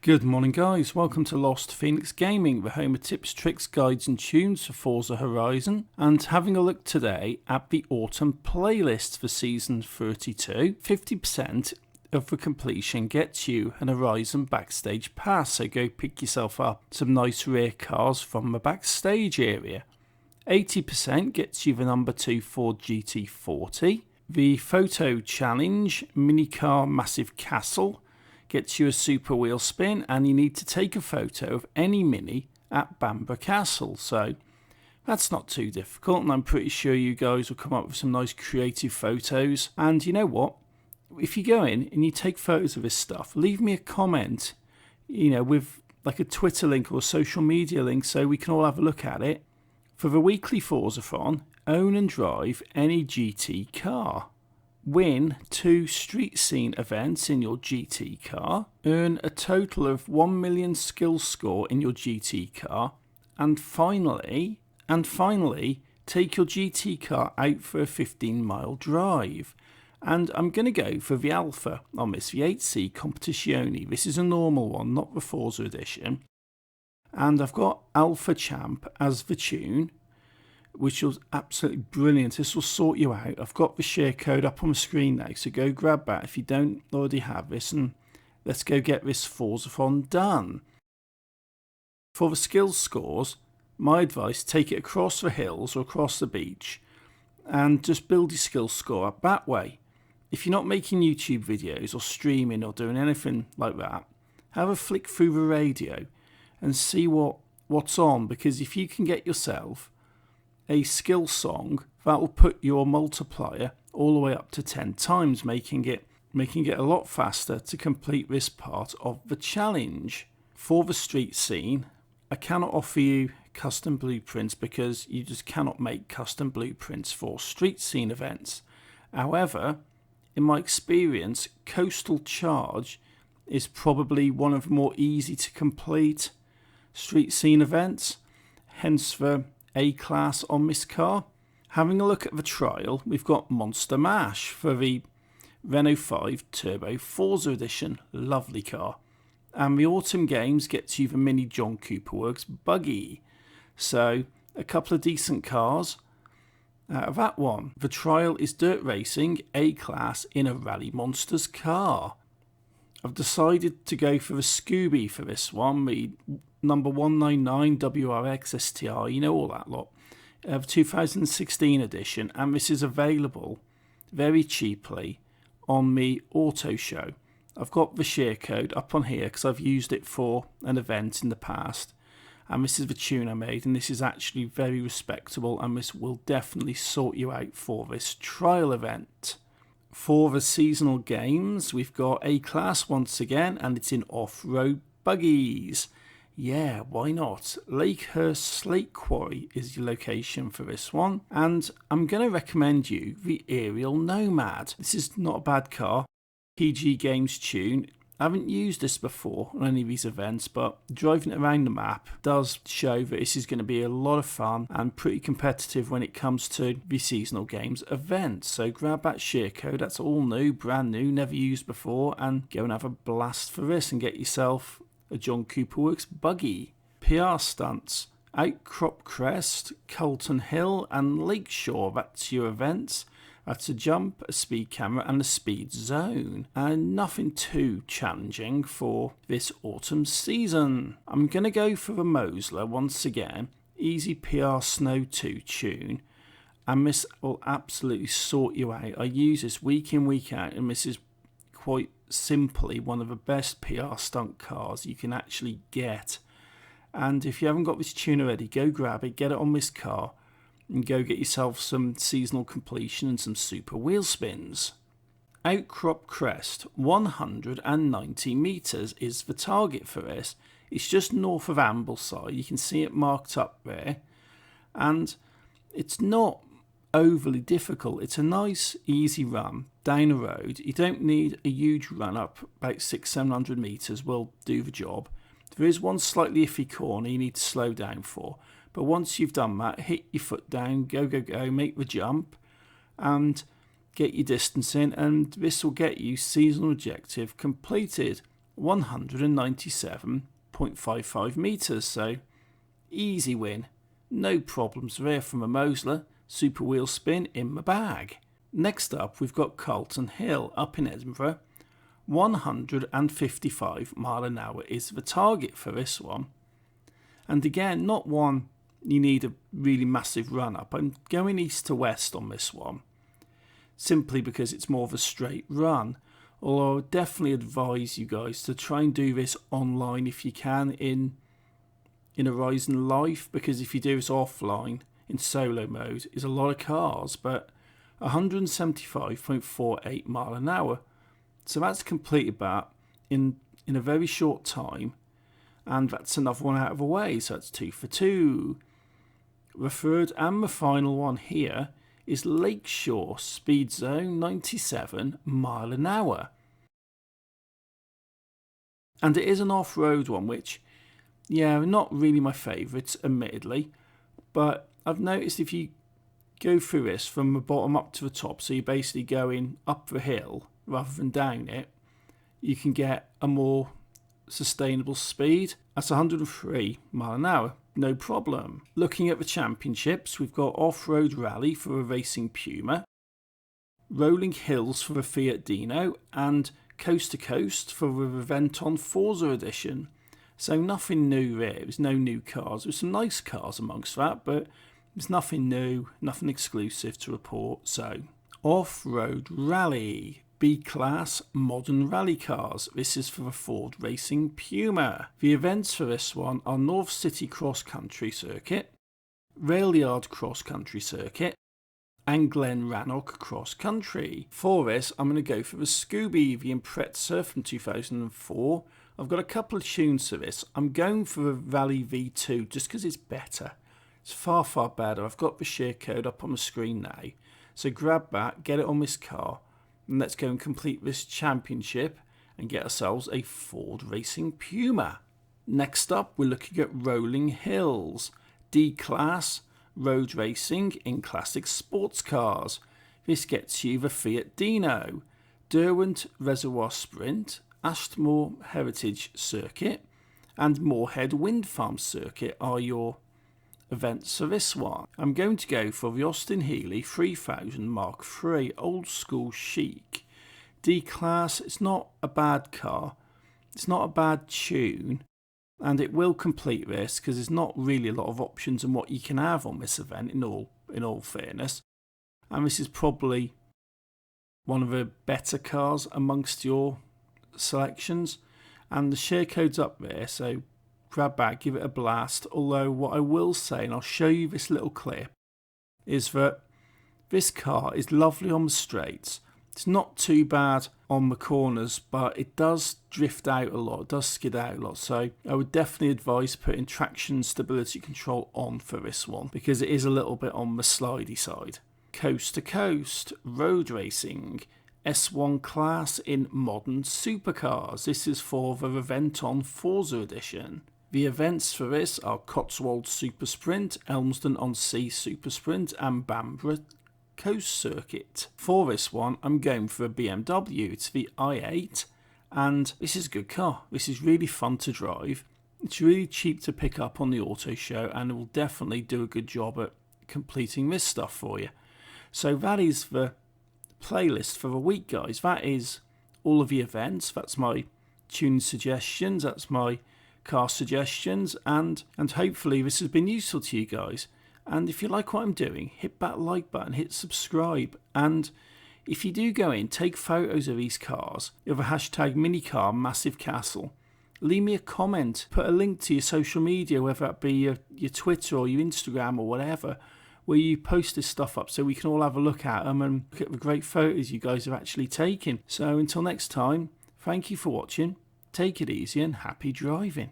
Good morning guys, welcome to Lost Phoenix Gaming, the home of tips, tricks, guides and tunes for Forza Horizon, and having a look today at the autumn playlist for season 32. 50% of the completion gets you an Horizon backstage pass, so go pick yourself up some nice rare cars from the backstage area. 80% gets you the number 2 Ford GT40. The photo challenge, minicar massive castle, gets you a super wheel spin, and you need to take a photo of any mini at Bamber Castle. So that's not too difficult, and I'm pretty sure you guys will come up with some nice creative photos. And you know what? If you go in and you take photos of this stuff, leave me a comment, with like a Twitter link or a social media link so we can all have a look at it. For the weekly Forzathon, own and drive any GT car. Win 2 street scene events in your GT car, earn a total of 1 million skill score in your GT car, and finally, take your GT car out for a 15-mile drive. And I'm going to go for the Alfa on this V8C Competizione. This is a normal one, not the Forza edition. And I've got Alfa Champ as the tune, which was absolutely brilliant. This will sort you out. I've got the share code up on the screen now, so go grab that if you don't already have this, and let's go get this Forzathon done. For the skills scores, my advice, take it across the hills or across the beach and just build your skills score up that way. If you're not making YouTube videos or streaming or doing anything like that, have a flick through the radio and see what's on, because if you can get yourself a skill song, that will put your multiplier all the way up to 10 times, making it a lot faster to complete this part of the challenge. For the street scene, I cannot offer you custom blueprints because you just cannot make custom blueprints for street scene events. However, in my experience, Coastal Charge is probably one of the more easy to complete street scene events, hence the A-class on this car. Having a look at the trial, we've got Monster Mash for the Renault 5 Turbo Forza Edition. Lovely car. And the Autumn Games gets you the Mini John Cooper Works buggy. So a couple of decent cars out of that one. The trial is Dirt Racing A-class in a RallyMonster's car. I've decided to go for the Scooby for this one, the number 199 WRX STI, all that lot, of 2016 edition, and this is available very cheaply on the Auto Show. I've got the share code up on here because I've used it for an event in the past, and this is the tune I made, and this is actually very respectable, and this will definitely sort you out for this trial event. For the seasonal games, we've got A-Class once again, and it's in off-road buggies. Yeah, why not? Lakehurst Slate Quarry is your location for this one, and I'm going to recommend you the Ariel Nomad. This is not a bad car. PG Games tune. I haven't used this before on any of these events, but driving it around the map does show that this is going to be a lot of fun and pretty competitive when it comes to the seasonal games events. So grab that share code, that's all new, brand new, never used before, and go and have a blast for this and get yourself a John Cooper Works buggy. PR Stunts, Outcrop Crest, Colton Hill and Lakeshore, that's your events. That's a jump, a speed camera and a speed zone. And nothing too challenging for this autumn season. I'm going to go for the Mosler once again. Easy PR Snow 2 tune. And this will absolutely sort you out. I use this week in, week out, and this is quite simply one of the best PR stunt cars you can actually get. And if you haven't got this tune already, go grab it, get it on this car, and go get yourself some seasonal completion and some super wheel spins. Outcrop Crest, 190 metres is the target for this. It's just north of Ambleside, you can see it marked up there, and it's not overly difficult. It's a nice easy run down a road. You don't need a huge run up, about 600-700 metres will do the job. There is one slightly iffy corner you need to slow down for. But once you've done that, hit your foot down, go, make the jump, and get your distance in, and this will get you seasonal objective completed. 197.55 metres, so easy win. No problems there from a Mosler super wheel spin in my bag. Next up we've got Carlton Hill up in Edinburgh. 155 mile an hour is the target for this one. And again, not one you need a really massive run up. I'm going east to west on this one, simply because it's more of a straight run. Although I would definitely advise you guys to try and do this online if you can in Horizon Life, because if you do this offline in solo mode, is a lot of cars, but 175.48 mile an hour. So that's completed that in a very short time, and that's another one out of the way, so that's 2 for 2. The third and the final one here is Lakeshore Speed Zone 97 mile an hour. And it is an off-road one, which, yeah, not really my favourite, admittedly, but I've noticed if you go through this from the bottom up to the top, so you're basically going up the hill rather than down it, you can get a more sustainable speed. That's 103 mile an hour, no problem. Looking at the championships, we've got Off-Road Rally for the Racing Puma, Rolling Hills for the Fiat Dino, and Coast to Coast for the Forzathon Forza edition. So nothing new there, there's no new cars. There's some nice cars amongst that, but there's nothing new, nothing exclusive to report. So, Off-Road Rally, B-Class Modern Rally Cars. This is for the Ford Racing Puma. The events for this one are North City Cross Country Circuit, Railyard Cross Country Circuit, and Glen Rannoch Cross Country. For this, I'm going to go for the Scooby, the Impreza from 2004. I've got a couple of tunes for this. I'm going for the Rally V2 just because it's better. It's far, far better. I've got the share code up on the screen now. So grab that, get it on this car, and let's go and complete this championship and get ourselves a Ford Racing Puma. Next up, we're looking at Rolling Hills, D-Class Road Racing in Classic Sports Cars. This gets you the Fiat Dino, Derwent Reservoir Sprint, Ashmore Heritage Circuit, and Moorhead Wind Farm Circuit are your events for this one. I'm going to go for the Austin Healy 3000 Mark III Old School Chic. D-Class, it's not a bad car, it's not a bad tune, and it will complete this because there's not really a lot of options on what you can have on this event in all fairness. And this is probably one of the better cars amongst your selections, and the share code's up there, so grab that, give it a blast. Although what I will say, and I'll show you this little clip, is that this car is lovely on the straights. It's not too bad on the corners, but it does drift out a lot, it does skid out a lot, so I would definitely advise putting traction stability control on for this one, because it is a little bit on the slidey side. Coast to Coast Road Racing S1 class in modern supercars. This is for the Forzathon Forza edition. The events for this are Cotswold Super Sprint, Elmsden-on-Sea Super Sprint, and Bamborough Coast Circuit. For this one, I'm going for a BMW. It's the i8, and this is a good car. This is really fun to drive. It's really cheap to pick up on the auto show, and it will definitely do a good job at completing this stuff for you. So that is the playlist for the week, guys. That is all of the events. That's my tune suggestions, that's my car suggestions, and hopefully this has been useful to you guys. And if you like what I'm doing, hit that like button, hit subscribe, and if you do go in, take photos of these cars with a hashtag minicar massive castle. Leave me a comment, put a link to your social media, whether that be your Twitter or your Instagram or whatever, where you post this stuff up so we can all have a look at them and look at the great photos you guys have actually taken. So until next time, thank you for watching, take it easy and happy driving.